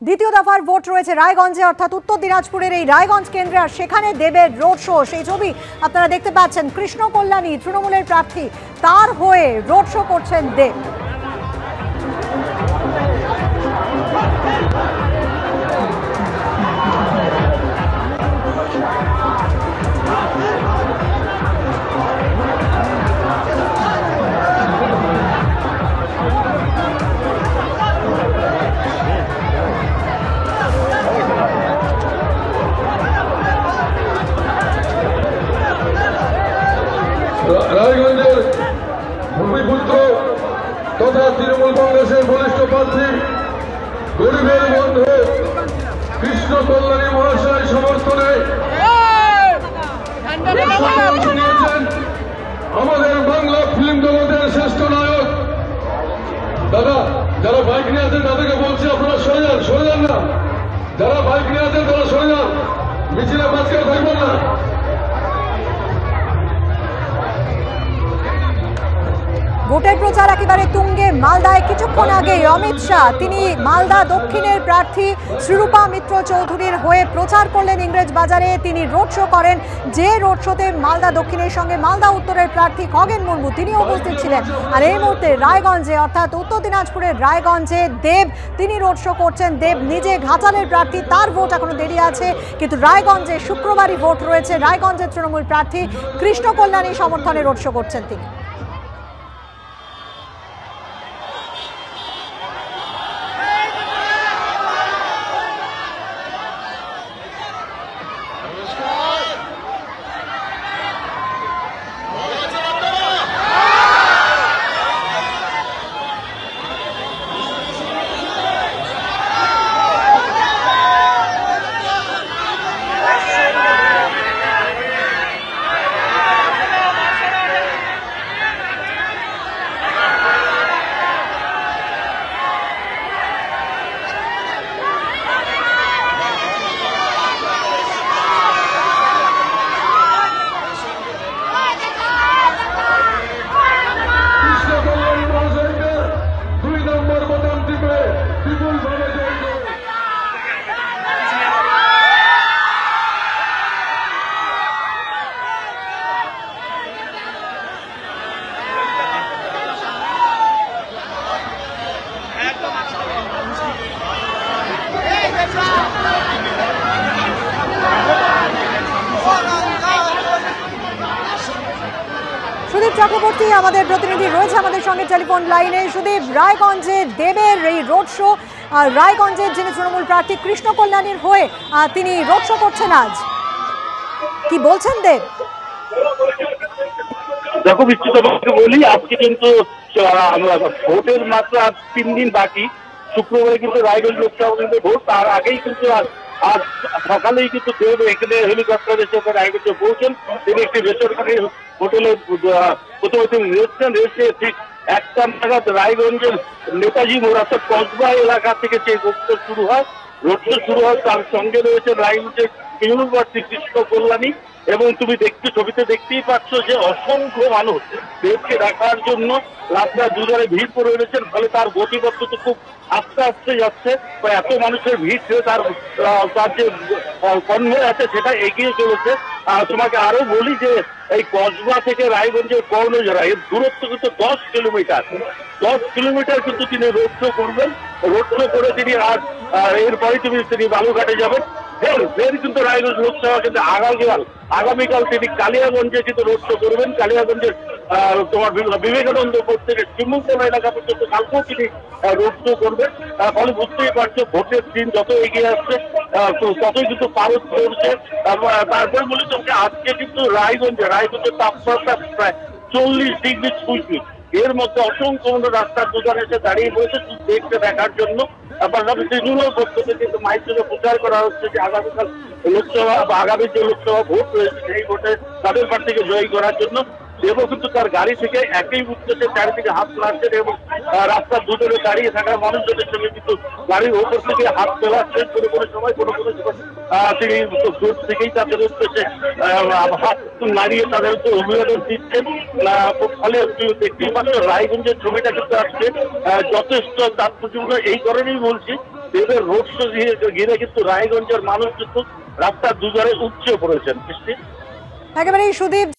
দ্বিতীয় দফার ভোট রয়েছে রায়গঞ্জে, অর্থাৎ উত্তর দিনাজপুরের এই রায়গঞ্জ কেন্দ্রে। আর সেখানে দেবের রোড শো, সেই ছবি আপনারা দেখতে পাচ্ছেন। কৃষ্ণ কল্যাণী তৃণমূলের প্রার্থী, তার হয়ে রোড শো করছেন দেব। রায়গঞ্জের ভূমিপুত্র তথা তৃণমূল কংগ্রেসের বরিষ্ঠ প্রার্থী গরিবের বন্ধু কৃষ্ণ কল্যাণী মহাশয় সমর্থনে নিয়েছেন আমাদের বাংলা ফিল্ম জগতের শ্রেষ্ঠ নায়ক। দাদা, যারা বাইক নিয়ে আছেন তাদেরকে বলছি আপনারা সরে যান না। যারা বাইক নিয়ে আছেন তারা সরে যান, মিছিলে মাঝখানে থাকবেন না। ভোটের প্রচার একেবারে তুঙ্গে মালদায়। কিছুক্ষণ আগে অমিত শাহ, তিনি মালদা দক্ষিণের প্রার্থী শ্রীরূপা মিত্র চৌধুরীর হয়ে প্রচার করলেন ইংরেজ বাজারে। তিনি রোড শো করেন, যে রোড শোতে মালদা দক্ষিণের সঙ্গে মালদা উত্তরের প্রার্থী খগেন মুর্মু তিনি উপস্থিত ছিলেন। আর এই মুহূর্তে রায়গঞ্জে, অর্থাৎ উত্তর দিনাজপুরের রায়গঞ্জে দেব, তিনি রোড শো করছেন। দেব নিজে ঘাটালের প্রার্থী, তার ভোট এখনো দেরি আছে, কিন্তু রায়গঞ্জে শুক্রবারই ভোট রয়েছে। রায়গঞ্জের তৃণমূল প্রার্থী কৃষ্ণ কল্যাণী সমর্থনে রোড শো করছেন তিনি। সুদীপ চক্রবর্তী আমাদের প্রতিনিধি রয়েছে আমাদের সঙ্গে টেলিফোন লাইনে। সুদীপ, রায়গঞ্জে দেবের এই রোড শো, রায়গঞ্জের যিনি তৃণমূল প্রার্থী কৃষ্ণ কল্যাণীর হয়ে তিনি রোড শো করছেন আজ, কি বলছেন দেব? দেখো বিস্তৃত বলি, আজকে কিন্তু ভোটের মাত্র আর 3 দিন বাকি। শুক্রবারে কিন্তু রায়গঞ্জ লোকসভা কেন্দ্রে ভোট, তার আগেই কিন্তু আজ সকালেই কিন্তু দেব এখানে হেলিকপ্টারে চেপে রায়গঞ্জে পৌঁছেন। তিনি একটি বেসরকারি হোটেলে প্রথমে তিনি রেস্টে ঠিক 1টা নাগাদ রায়গঞ্জের নেতাজি মোড় অর্থাৎ কসবা এলাকা থেকে যে রোড শো শুরু হয়, তার সঙ্গে রয়েছে রায়গঞ্জের তৃণমূল প্রার্থী কৃষ্ণ কল্যাণী। এবং তুমি ছবিতে দেখতেই পাচ্ছ যে অসংখ্য মানুষ দেবকে দেখার জন্য রাস্তার দুধারে ভিড় করে রয়েছেন। ফলে তার গতিপথ খুব আস্তে আস্তে যাচ্ছে। এত মানুষের ভিড় ছিল, তার যে কনভয় আছে সেটা এগিয়ে চলেছে। তোমাকে আরো বলি যে এই কসবা থেকে রায়গঞ্জের কর্ণজোড়া এর দূরত্ব কিন্তু 10 কিলোমিটার। 10 কিলোমিটার কিন্তু তিনি রোড শো করবেন। রোড শো করে তিনি এরপরে তিনি বালুঘাটে যাবেন। ফের কিন্তু রায়গঞ্জ লোকসভা কিন্তু আগামীকাল তিনি কালিয়াগঞ্জে কিন্তু রোড শো করবেন। কালিয়াগঞ্জের তোমার বিবেকানন্দ মোড় থেকে শিমুলতলা এলাকা পর্যন্ত কালকেও তিনি রোড শো করবেন। ফলে বুঝতেই পারছো ভোটের দিন যত এগিয়ে আসছে ততই কিন্তু পারদ চলছে। তারপরে বলি তোমাকে, আজকে কিন্তু রায়গঞ্জের তাপমাত্রা প্রায় 40 ডিগ্রি ছুঁই। এর মধ্যে অসংখ্য রাস্তার দুধারে এসে দাঁড়িয়ে পড়েছে দেখতে দেখার জন্য। পাশাপাশি তৃণমূলের পক্ষ থেকে কিন্তু মাইকে প্রচার করা হচ্ছে যে আগামীকাল লোকসভা বা আগামী যে লোকসভা ভোট রয়েছে সেই ভোটে তাদের প্রার্থীকে জয়ী করার জন্য। দেবও কিন্তু তার গাড়ি থেকে একই উদ্দেশ্যে চারিদিকে হাত নাড়ছেন এবং রাস্তার দুধারে দাঁড়িয়ে থাকা মানুষজনের সঙ্গে কিন্তু গাড়ির ওপর থেকে হাত তোলাচ্ছেন। কোনো সময় কোনো সময় তিনি দূর থেকেই তাদের উদ্দেশ্যে হাত নাড়িয়ে তাদের অভিবাদন দিচ্ছেন। ফলে দেখতেই পাচ্ছ রায়গঞ্জের ছবিটা কিন্তু আসছে যথেষ্ট তাৎপর্যপূর্ণ। এই কারণেই বলছি এদের রোড শো ঘিরে কিন্তু রায়গঞ্জের মানুষ কিন্তু রাস্তার দুধারে উপচে পড়েছেন। একেবারেই সুদীপ।